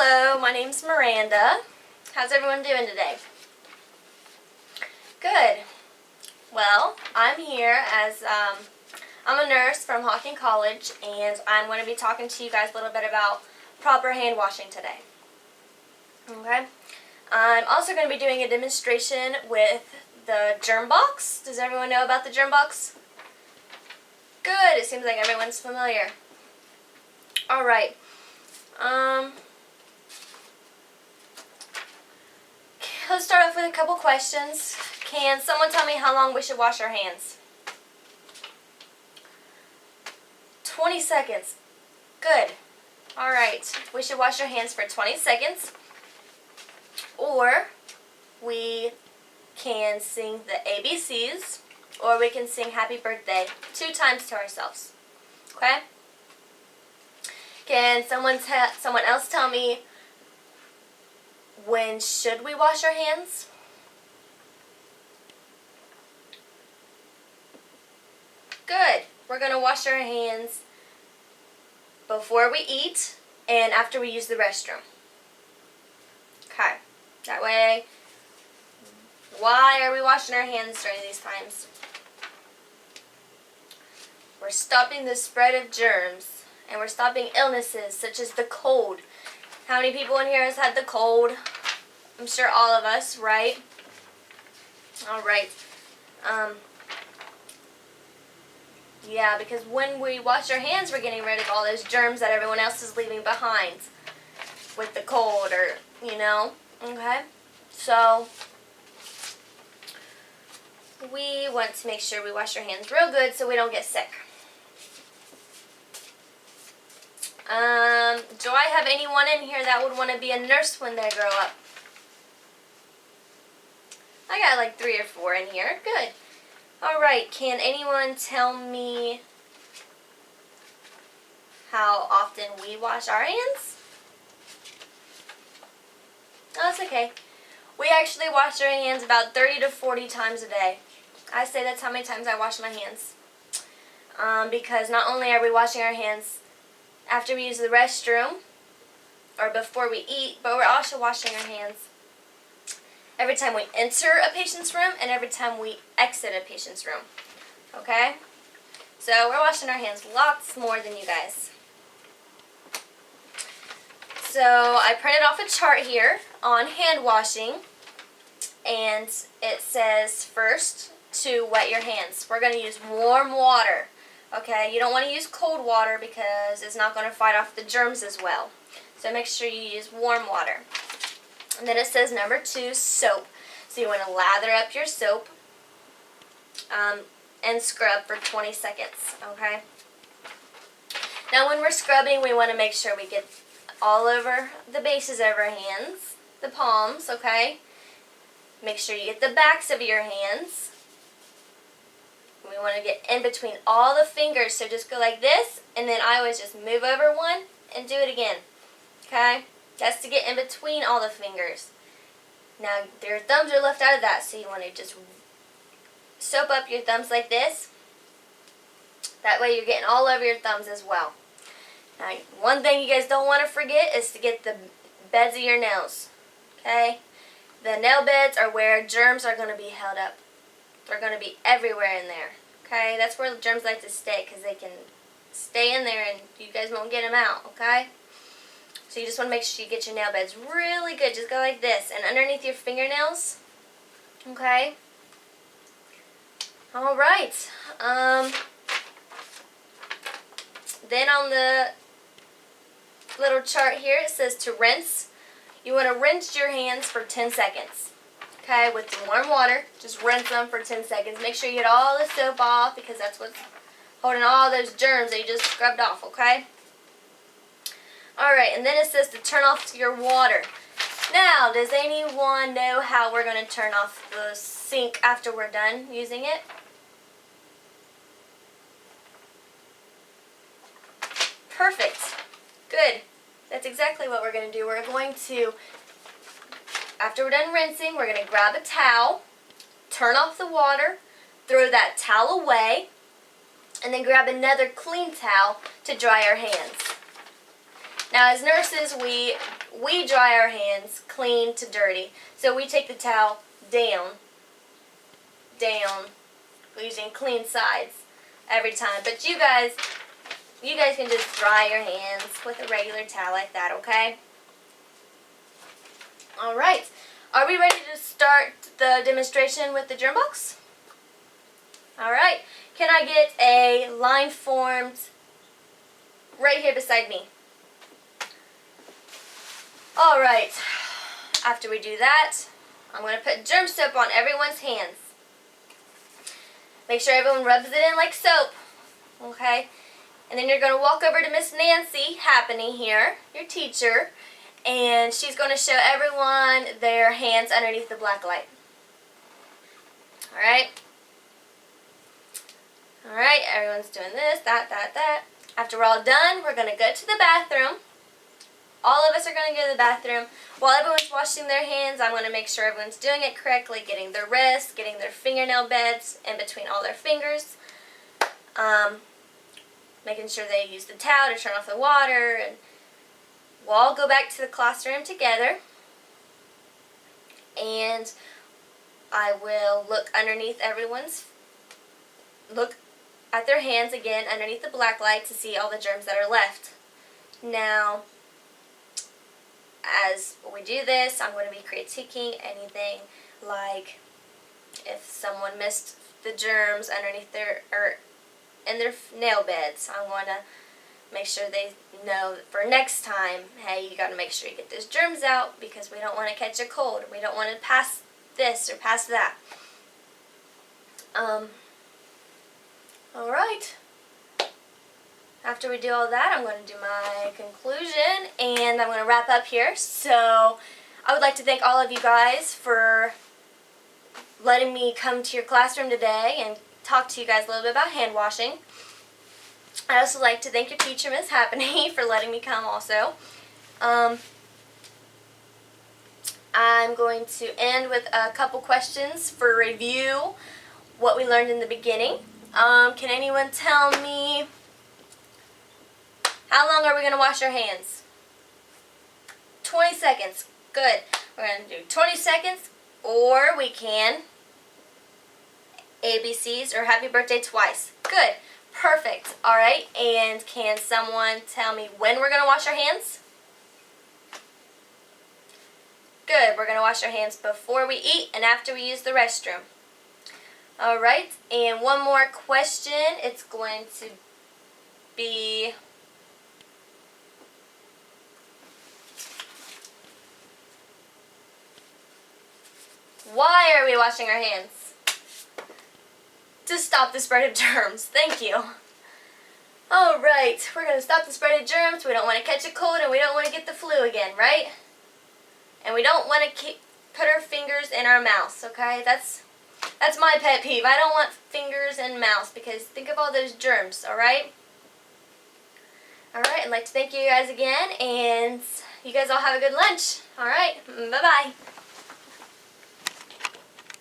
Hello, my name's Miranda. How's everyone doing today? Good. Well, I'm here as I'm a nurse from Hawking College, and I'm going to be talking to you guys a little bit about proper hand washing today. Okay. I'm also going to be doing a demonstration with the germ box. Does everyone know about the germ box? Good. It seems like everyone's familiar. All right. Let's start off with a couple questions. Can someone tell me how long we should wash our hands? 20 seconds. Good. All right. We should wash our hands for 20 seconds. Or we can sing the ABCs, or we can sing Happy Birthday 2 times to ourselves. Okay? Can someone else tell me, when should we wash our hands? Good. We're going to wash our hands before we eat and after we use the restroom. Okay. That way, why are we washing our hands during these times? We're stopping the spread of germs, and we're stopping illnesses such as the cold. How many people in here has had the cold? I'm sure all of us, right? All right. Yeah, because when we wash our hands, we're getting rid of all those germs that everyone else is leaving behind with the cold, or, okay? So, we want to make sure we wash our hands real good so we don't get sick. Do I have anyone in here that would want to be a nurse when they grow up? I got like 3 or 4 in here. Good. All right. Can anyone tell me how often we wash our hands? No, that's okay. We actually wash our hands about 30 to 40 times a day. I say that's how many times I wash my hands. Because not only are we washing our hands after we use the restroom or before we eat, but we're also washing our hands every time we enter a patient's room and every time we exit a patient's room. Okay? So we're washing our hands lots more than you guys. So I printed off a chart here on hand washing, and it says first to wet your hands. We're going to use warm water. Okay, you don't want to use cold water because it's not going to fight off the germs as well. So make sure you use warm water. And then it says number 2, soap. So you want to lather up your soap and scrub for 20 seconds. Okay. Now when we're scrubbing, we want to make sure we get all over the bases of our hands, the palms. Okay. Make sure you get the backs of your hands. We want to get in between all the fingers, so just go like this, and then I always just move over one and do it again. Okay? That's to get in between all the fingers. Now, your thumbs are left out of that, so you want to just soap up your thumbs like this. That way you're getting all over your thumbs as well. Now, one thing you guys don't want to forget is to get the beds of your nails. Okay? The nail beds are where germs are going to be held up. They're going to be everywhere in there. Okay? That's where the germs like to stay, because they can stay in there and you guys won't get them out. Okay? So you just want to make sure you get your nail beds really good. Just go like this. And underneath your fingernails. Okay? Alright. Then on the little chart here, it says to rinse. You want to rinse your hands for 10 seconds. Okay, with some warm water. Just rinse them for 10 seconds. Make sure you get all the soap off, because that's what's holding all those germs that you just scrubbed off, okay? Alright, and then it says to turn off your water. Now, does anyone know how we're going to turn off the sink after we're done using it? Perfect. Good. That's exactly what we're going to do. We're going to, after we're done rinsing, we're going to grab a towel, turn off the water, throw that towel away, and then grab another clean towel to dry our hands. Now as nurses, we dry our hands clean to dirty. So we take the towel down, using clean sides every time. But you guys can just dry your hands with a regular towel like that, okay? All right. Are we ready to start the demonstration with the germ box? All right. Can I get a line formed right here beside me? All right. After we do that, I'm going to put germ soap on everyone's hands. Make sure everyone rubs it in like soap, okay? And then you're going to walk over to Miss Nancy Happening here, your teacher, and she's going to show everyone their hands underneath the black light. All right? All right, everyone's doing this, that. After we're all done, we're going to go to the bathroom. All of us are going to go to the bathroom. While everyone's washing their hands, I'm going to make sure everyone's doing it correctly, getting their wrists, getting their fingernail beds in between all their fingers. Making sure they use the towel to turn off the water. And we'll all go back to the classroom together. And I will look at their hands again underneath the black light to see all the germs that are left. Now, as we do this, I'm going to be critiquing anything like if someone missed the germs underneath in their nail beds. I'm going to make sure they know for next time, hey, you got to make sure you get those germs out because we don't want to catch a cold. We don't want to pass this or pass that. All right. After we do all that, I'm going to do my conclusion, and I'm going to wrap up here. So I would like to thank all of you guys for letting me come to your classroom today and talk to you guys a little bit about hand washing. I'd also like to thank your teacher, Ms. Happeney, for letting me come also. I'm going to end with a couple questions for review, what we learned in the beginning. Can anyone tell me, how long are we going to wash our hands? 20 seconds. Good. We're going to do 20 seconds, or we can ABCs or happy birthday twice. Good. Perfect. All right. And can someone tell me when we're going to wash our hands? Good. We're going to wash our hands before we eat and after we use the restroom. All right. And one more question. It's going to be, why are we washing our hands? To stop the spread of germs. Thank you. All right, we're going to stop the spread of germs. We don't want to catch a cold, and we don't want to get the flu again, right? And we don't want to put our fingers in our mouths, okay? That's my pet peeve. I don't want fingers in mouths because think of all those germs, all right? All right, I'd like to thank you guys again, and you guys all have a good lunch. All right, bye-bye.